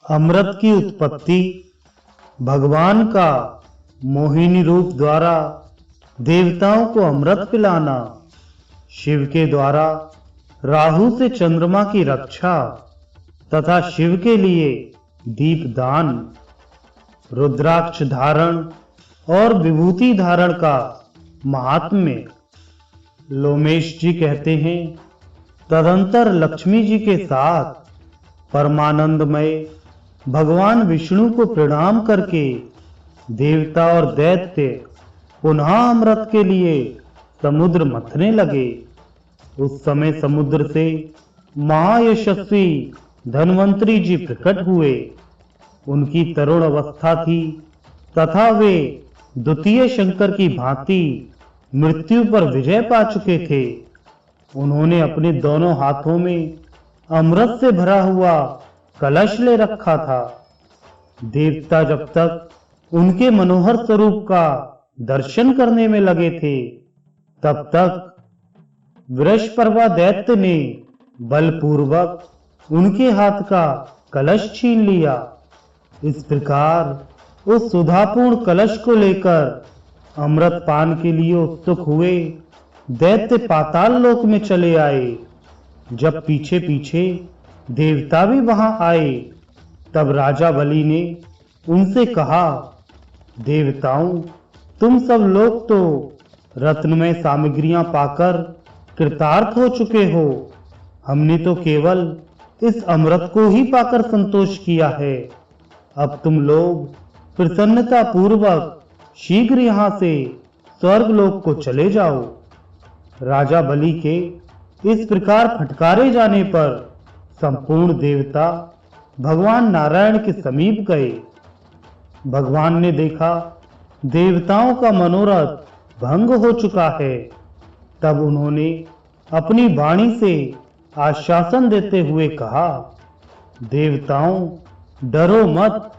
अमृत की उत्पत्ति भगवान का मोहिनी रूप द्वारा देवताओं को अमृत पिलाना, शिव के द्वारा राहु से चंद्रमा की रक्षा तथा शिव के लिए दीपदान, रुद्राक्ष धारण और विभूति धारण का महात्म्य। लोमेश जी कहते हैं, तदंतर लक्ष्मी जी के साथ परमानंदमय भगवान विष्णु को प्रणाम करके देवता और दैत्य पुनः अमृत के लिए समुद्र मथने लगे। उस समय समुद्र से महायशस्वी धन्वंतरी जी प्रकट हुए। उनकी तरुण अवस्था थी तथा वे द्वितीय शंकर की भांति मृत्यु पर विजय पा चुके थे। उन्होंने अपने दोनों हाथों में अमृत से भरा हुआ कलश ले रखा था। देवता जब तक उनके मनोहर स्वरूप का दर्शन करने में लगे थे, तब तक वृषपर्वा दैत्य ने बलपूर्वक उनके हाथ का कलश छीन लिया। इस प्रकार उस सुधापूर्ण कलश को लेकर अमृत पान के लिए उत्सुक हुए दैत्य पाताल लोक में चले आए। जब पीछे पीछे देवता भी वहां आए, तब राजा बलि ने उनसे कहा, देवताओं, तुम सब लोग तो रत्नमय सामग्रियां पाकर कृतार्थ हो चुके हो। हमने तो केवल इस अमृत को ही पाकर संतोष किया है। अब तुम लोग प्रसन्नता पूर्वक शीघ्र यहां से स्वर्ग लोक को चले जाओ। राजा बलि के इस प्रकार फटकारे जाने पर संपूर्ण देवता भगवान नारायण के समीप गए। भगवान ने देखा देवताओं का मनोरथ भंग हो चुका है। तब उन्होंने अपनी वाणी से आश्वासन देते हुए कहा, देवताओं, डरो मत।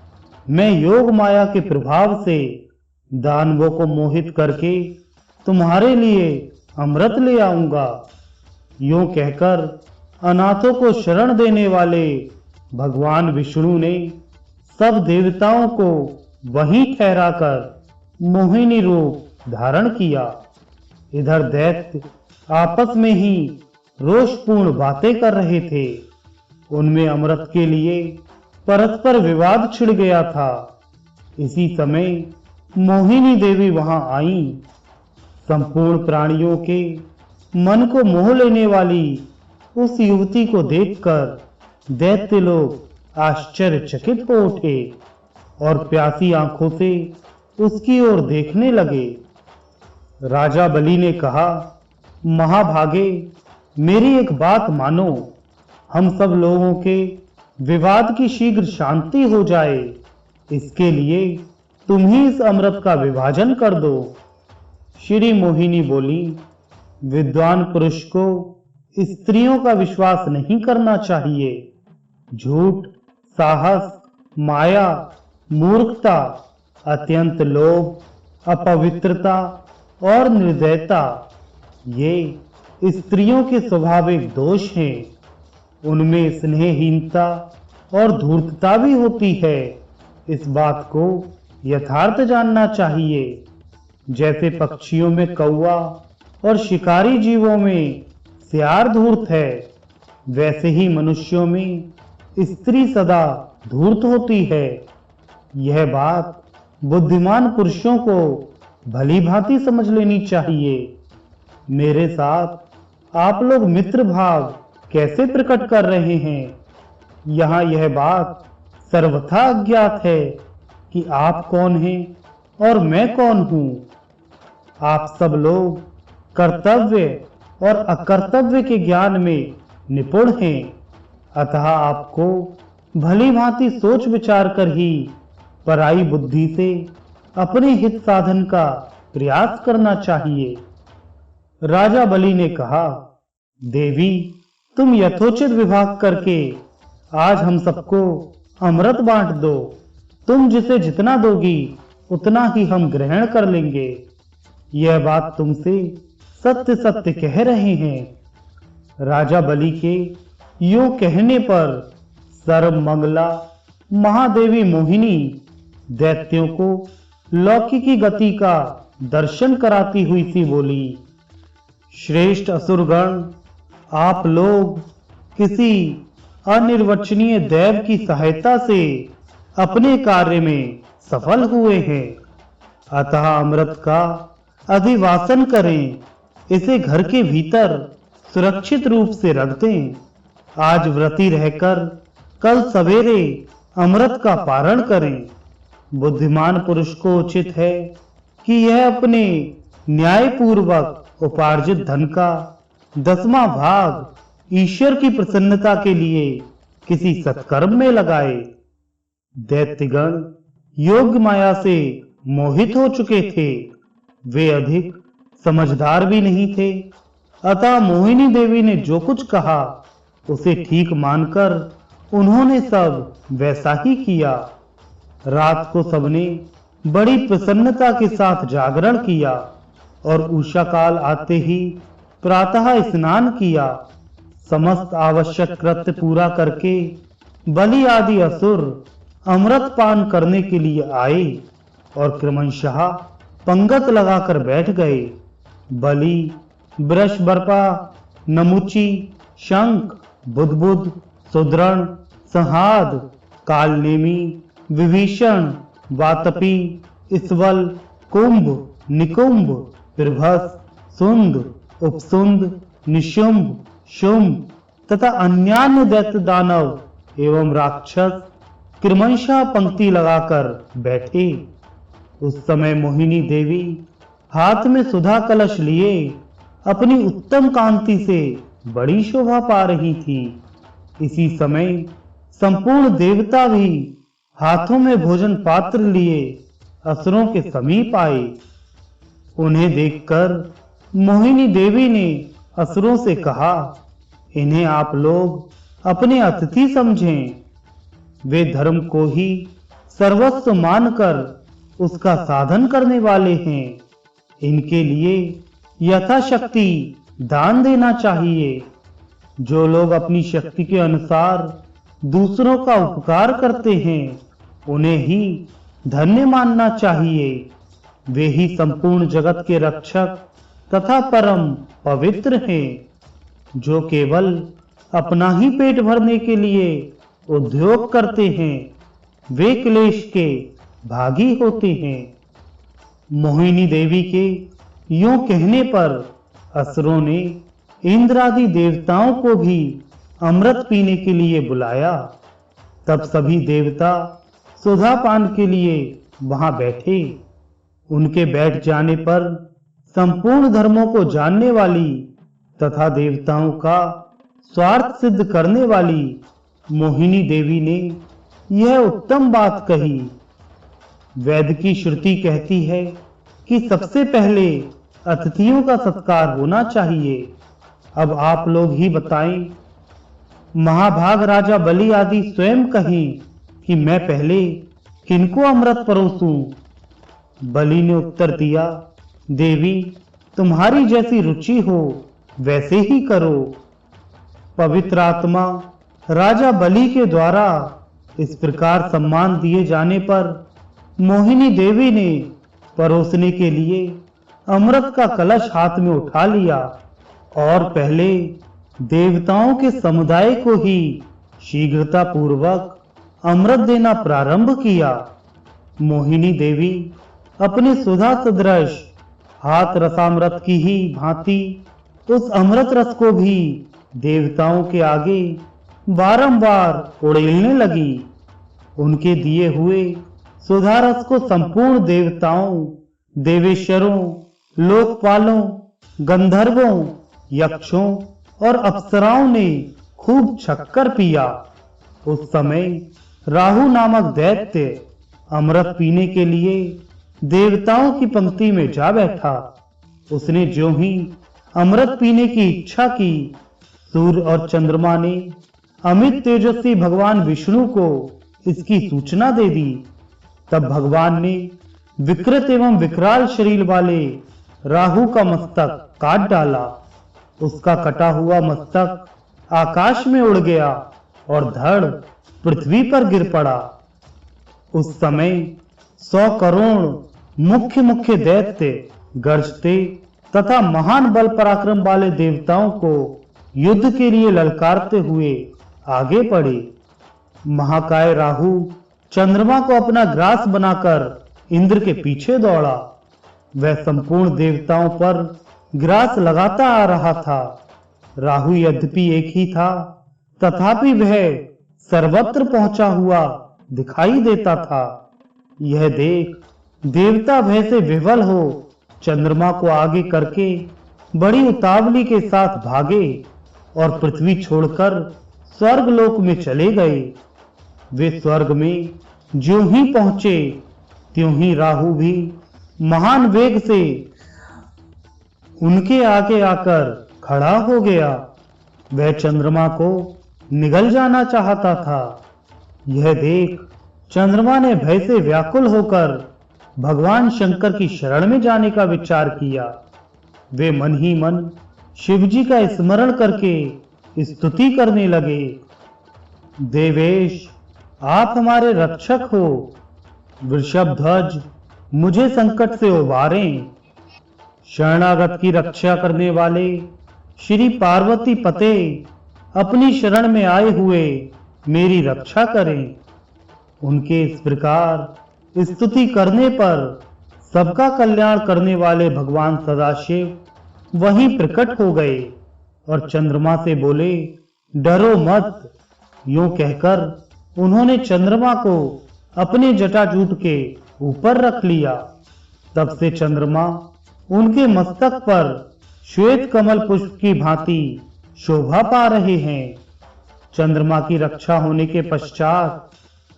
मैं योग माया के प्रभाव से दानवों को मोहित करके तुम्हारे लिए अमृत ले आऊंगा। यूं कहकर अनाथों को शरण देने वाले भगवान विष्णु ने सब देवताओं को वहीं ठहराकर मोहिनी रूप धारण किया। इधर दैत्य आपस में ही रोषपूर्ण बातें कर रहे थे। उनमें अमृत के लिए परस्पर विवाद छिड़ गया था। इसी समय मोहिनी देवी वहां आईं। संपूर्ण प्राणियों के मन को मोह लेने वाली उस युवती को देखकर दैत्य लोग आश्चर्यचकित हो उठे और प्यासी आंखों से उसकी ओर देखने लगे। राजा बलि ने कहा, महाभागे, मेरी एक बात मानो। हम सब लोगों के विवाद की शीघ्र शांति हो जाए, इसके लिए तुम ही इस अमृत का विभाजन कर दो। श्री मोहिनी बोली, विद्वान पुरुष को स्त्रियों का विश्वास नहीं करना चाहिए। झूठ, साहस, माया, मूर्खता, अत्यंत लोभ, अपवित्रता और निर्दयता, ये स्त्रियों के स्वाभाविक दोष हैं। उनमें स्नेहहीनता और धूर्तता भी होती है। इस बात को यथार्थ जानना चाहिए। जैसे पक्षियों में कौवा और शिकारी जीवों में सियार धूर्त है, वैसे ही मनुष्यों में स्त्री सदा धूर्त होती है। यह बात बुद्धिमान पुरुषों को भली भांति समझ लेनी चाहिए। मेरे साथ आप लोग मित्र भाव कैसे प्रकट कर रहे हैं? यहाँ यह बात सर्वथा अज्ञात है कि आप कौन हैं और मैं कौन हूँ। आप सब लोग कर्तव्य और अकर्तव्य के ज्ञान में निपुण हैं, अतः आपको भली भांति सोच विचार कर ही पराई बुद्धि से अपने हित साधन का प्रयास करना चाहिए। राजा बलि ने कहा, देवी, तुम यथोचित विभाग करके आज हम सबको अमृत बांट दो। तुम जिसे जितना दोगी उतना ही हम ग्रहण कर लेंगे। यह बात तुमसे सत्य सत्य कह रहे हैं। राजा बलि के यूं कहने पर सर्वमंगला महादेवी मोहिनी दैत्यों को लौकिकी गति का दर्शन कराती हुई सी बोली, श्रेष्ठ असुरगण, आप लोग किसी अनिर्वचनीय दैव की सहायता से अपने कार्य में सफल हुए हैं, अतः अमृत का अधिवासन करें, इसे घर के भीतर सुरक्षित रूप से रख दें। आज व्रती रहकर कल सवेरे अमृत का पारण करें। बुद्धिमान पुरुष को उचित है कि यह अपने न्यायपूर्वक उपार्जित धन का 10वां भाग ईश्वर की प्रसन्नता के लिए किसी सत्कर्म में लगाए। दैत्यगण योग माया से मोहित हो चुके थे, वे अधिक समझदार भी नहीं थे, अतः मोहिनी देवी ने जो कुछ कहा उसे ठीक मानकर उन्होंने सब वैसा ही किया। रात को सबने बड़ी प्रसन्नता के साथ जागरण किया और उषा काल आते ही प्रातः स्नान किया। समस्त आवश्यक कृत्य पूरा करके बलि आदि असुर अमृत पान करने के लिए आए और क्रमशः पंगत लगाकर बैठ गए। बलि, वृषबर्पा, नमुची, शंख, बुद्बुद, सुदृढ़, संहाद, कालनेमी, विभीषण, वातपी, इस्वल, कुंभ, निकुंभ, प्रभस, सुंद, उपसुंद, निशुंभ, शुंभ तथा अन्यान्य दैत्य दानव एवं राक्षस क्रमशः पंक्ति लगाकर बैठे। उस समय मोहिनी देवी हाथ में सुधा कलश लिए अपनी उत्तम कांति से बड़ी शोभा पा रही थी। इसी समय संपूर्ण देवता भी हाथों में भोजन पात्र लिए असुरों के समीप आए। उन्हें देखकर मोहिनी देवी ने असुरों से कहा, इन्हें आप लोग अपने अतिथि समझें। वे धर्म को ही सर्वस्व मानकर उसका साधन करने वाले हैं। इनके लिए यथाशक्ति दान देना चाहिए। जो लोग अपनी शक्ति के अनुसार दूसरों का उपकार करते हैं, उन्हें ही धन्य मानना चाहिए। वे ही संपूर्ण जगत के रक्षक तथा परम पवित्र हैं। जो केवल अपना ही पेट भरने के लिए उद्योग करते हैं, वे क्लेश के भागी होते हैं। मोहिनी देवी के यूं कहने पर असुरों ने इंद्र आदि देवताओं को भी अमृत पीने के लिए बुलाया। तब सभी देवता सुधा पान के लिए वहां बैठे। उनके बैठ जाने पर संपूर्ण धर्मों को जानने वाली तथा देवताओं का स्वार्थ सिद्ध करने वाली मोहिनी देवी ने यह उत्तम बात कही। वेद की श्रुति कहती है कि सबसे पहले अतिथियों का सत्कार होना चाहिए। अब आप लोग ही बताएं। महाभाग राजा बलि आदि स्वयं कहें कि मैं पहले किनको अमृत परोसूं? बलि ने उत्तर दिया, देवी, तुम्हारी जैसी रुचि हो वैसे ही करो। पवित्र आत्मा राजा बलि के द्वारा इस प्रकार सम्मान दिए जाने पर मोहिनी देवी ने परोसने के लिए अमृत का कलश हाथ में उठा लिया और पहले देवताओं के समुदाय को ही शीघ्रता पूर्वक अमृत देना प्रारंभ किया। मोहिनी देवी अपने सुधा सदृश हाथ रसामृत की ही भांति उस अमृत रस को भी देवताओं के आगे बारंबार उड़ेलने लगी। उनके दिए हुए सुधा रस को संपूर्ण देवताओं, देवेश्वरों, लोकपालों, गंधर्वों, यक्षों और अप्सराओं ने खूब छक्कर पिया। उस समय राहु नामक दैत्य अमृत पीने के लिए देवताओं की पंक्ति में जा बैठा। उसने ज्यों ही अमृत पीने की इच्छा की, सूर्य और चंद्रमा ने अमित तेजस्वी भगवान विष्णु को इसकी सूचना दे दी। तब भगवान ने विकृत एवं विकराल शरीर वाले राहु का मस्तक काट डाला। उसका कटा हुआ मस्तक आकाश में उड़ गया और धड़ पृथ्वी पर गिर पड़ा। उस समय 100 करोड़ मुख्य मुख्य दैत्य गरजते तथा महान बल पराक्रम वाले देवताओं को युद्ध के लिए ललकारते हुए आगे बढ़े। महाकाय राहु चंद्रमा को अपना ग्रास बनाकर इंद्र के पीछे दौड़ा। वह संपूर्ण देवताओं पर ग्रास लगाता आ रहा था। राहु यद्यपि एक ही था, तथापि वह सर्वत्र पहुंचा हुआ दिखाई देता था। यह देख देवता भय से विवल हो चंद्रमा को आगे करके बड़ी उतावली के साथ भागे और पृथ्वी छोड़कर स्वर्ग लोक में चले गए। वे स्वर्ग में ज्यों ही पहुंचे त्यों ही राहु भी महान वेग से उनके आगे आकर खड़ा हो गया। वह चंद्रमा को निगल जाना चाहता था। यह देख चंद्रमा ने भय से व्याकुल होकर भगवान शंकर की शरण में जाने का विचार किया। वे मन ही मन शिवजी का स्मरण करके स्तुति करने लगे। देवेश, आप हमारे रक्षक हो। वृषभध्वज, मुझे संकट से उबारें। शरणागत की रक्षा करने वाले श्री पार्वती पते, अपनी शरण में आए हुए मेरी रक्षा करें। उनके इस प्रकार स्तुति करने पर सबका कल्याण करने वाले भगवान सदाशिव वहीं प्रकट हो गए और चंद्रमा से बोले, डरो मत। यूं कहकर उन्होंने चंद्रमा को अपने जटाजूट के ऊपर रख लिया। तब से चंद्रमा उनके मस्तक पर श्वेत कमल पुष्प की भांति शोभा पा रहे हैं। चंद्रमा की रक्षा होने के पश्चात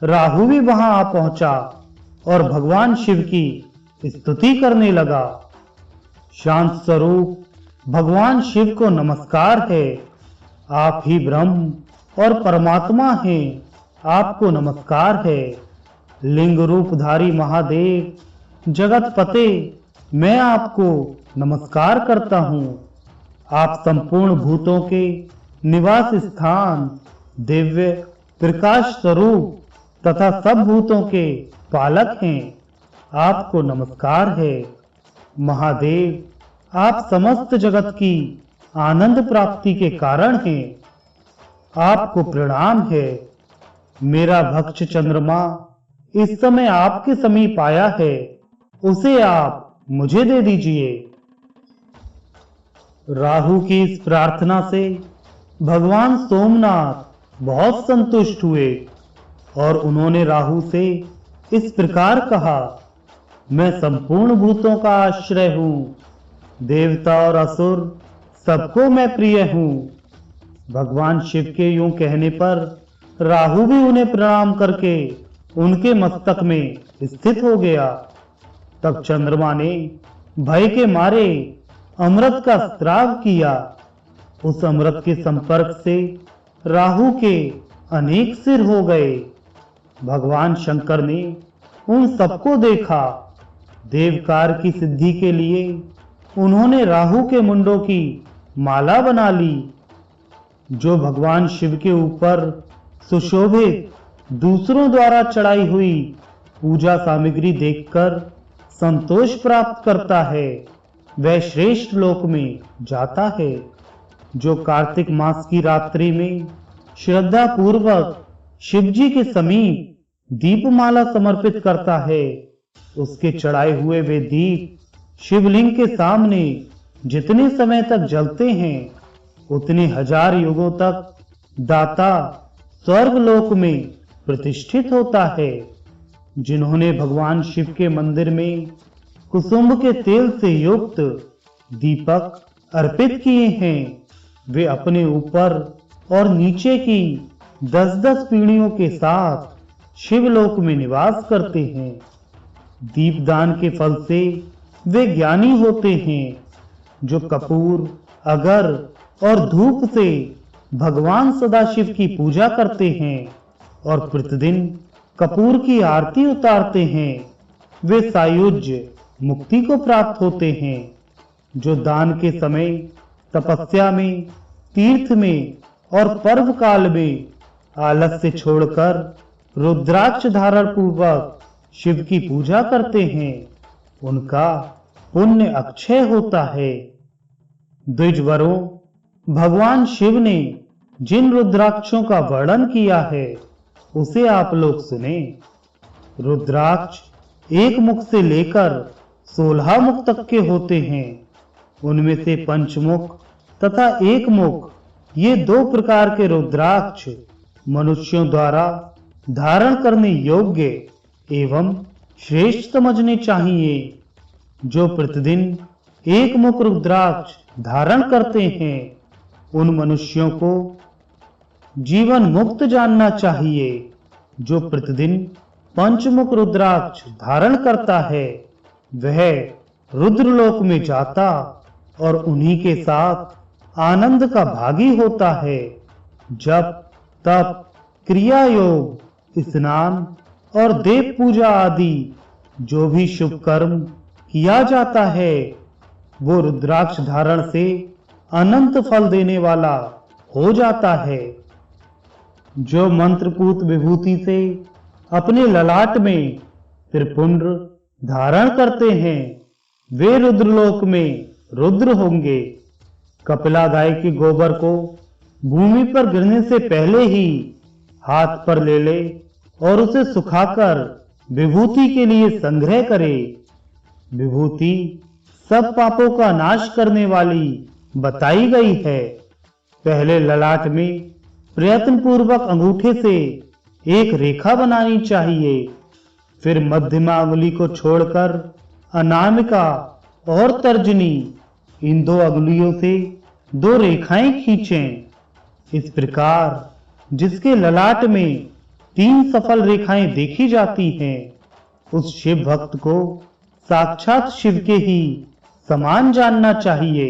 राहु भी वहां आ पहुंचा और भगवान शिव की स्तुति करने लगा। शांत स्वरूप भगवान शिव को नमस्कार है। आप ही ब्रह्म और परमात्मा हैं। आपको नमस्कार है। लिंग रूपधारी महादेव, जगत पते, मैं आपको नमस्कार करता हूं। आप संपूर्ण भूतों के निवास स्थान, दिव्य प्रकाश स्वरूप तथा सब भूतों के पालक हैं। आपको नमस्कार है। महादेव, आप समस्त जगत की आनंद प्राप्ति के कारण हैं। आपको प्रणाम है। मेरा भक्त चंद्रमा इस समय आपके समीप आया है, उसे आप मुझे दे दीजिए। राहु की इस प्रार्थना से भगवान सोमनाथ बहुत संतुष्ट हुए और उन्होंने राहु से इस प्रकार कहा, मैं संपूर्ण भूतों का आश्रय हूं। देवता और असुर सबको मैं प्रिय हूं। भगवान शिव के यूं कहने पर राहु भी उन्हें प्रणाम करके उनके मस्तक में स्थित हो गया। तब चंद्रमा ने भय के मारे अमृत का स्राव किया। उस अमृत के संपर्क से राहु के अनेक सिर हो गए। भगवान शंकर ने उन सबको देखा। देवकार की सिद्धि के लिए उन्होंने राहु के मुंडों की माला बना ली। जो भगवान शिव के ऊपर सुशोभित दूसरों द्वारा चढ़ाई हुई पूजा सामग्री देखकर संतोष प्राप्त करता है, वह श्रेष्ठ लोक में जाता है। जो कार्तिक मास की रात्रि में श्रद्धा पूर्वक शिवजी के समीप दीपमाला समर्पित करता है, उसके चढ़ाए हुए वे दीप शिवलिंग के सामने जितने समय तक जलते हैं, उतने हजार युगों तक दाता स्वर्ग लोक में प्रतिष्ठित होता है। जिन्होंने भगवान शिव के मंदिर में कुसुम के तेल से युक्त दीपक अर्पित किए हैं, वे अपने ऊपर और नीचे की 10-10 पीढ़ियों के साथ शिवलोक में निवास करते हैं। दीपदान के फल से वे ज्ञानी होते हैं। जो कपूर, अगर और धूप से भगवान सदाशिव की पूजा करते हैं और प्रतिदिन कपूर की आरती उतारते हैं, वे सायुज्य मुक्ति को प्राप्त होते हैं। जो दान के समय, तपस्या में, तीर्थ में और पर्व काल में आलस्य छोड़कर रुद्राक्ष धारण पूर्वक शिव की पूजा करते हैं, उनका पुण्य अक्षय होता है। द्विजवरों, भगवान शिव ने जिन रुद्राक्षों का वर्णन किया है उसे आप लोग सुने। रुद्राक्ष एक मुख से लेकर 16 मुख तक के होते हैं। उनमें से पंचमुख तथा एक मुख, ये 2 प्रकार के रुद्राक्ष मनुष्यों द्वारा धारण करने योग्य एवं श्रेष्ठ समझने चाहिए। जो प्रतिदिन एक मुख रुद्राक्ष धारण करते हैं, उन मनुष्यों को जीवन मुक्त जानना चाहिए। जो प्रतिदिन पंचमुख रुद्राक्ष धारण करता है, वह रुद्रलोक में जाता और उन्हीं के साथ आनंद का भागी होता है। जप, तप, क्रिया योग, स्नान और देव पूजा आदि जो भी शुभ कर्म किया जाता है, वो रुद्राक्ष धारण से अनंत फल देने वाला हो जाता है। जो मंत्रपूत विभूति से अपने ललाट में त्रिपुंड धारण करते हैं, वे रुद्रलोक में रुद्र होंगे। कपिला गाय के गोबर को भूमि पर गिरने से पहले ही हाथ पर ले ले और उसे सुखाकर विभूति के लिए संग्रह करे। विभूति सब पापों का नाश करने वाली बताई गई है। पहले ललाट में प्रयत्न पूर्वक अंगूठे से एक रेखा बनानी चाहिए। फिर मध्यमा अंगुली को छोड़कर अनामिका और तर्जनी, इन 2 अंगुलियों से 2 रेखाएं खींचें। इस प्रकार जिसके ललाट में 3 सफल रेखाएं देखी जाती हैं, उस शिव भक्त को साक्षात शिव के ही समान जानना चाहिए।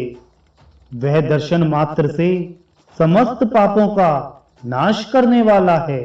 वह दर्शन मात्र से समस्त पापों का नाश करने वाला है।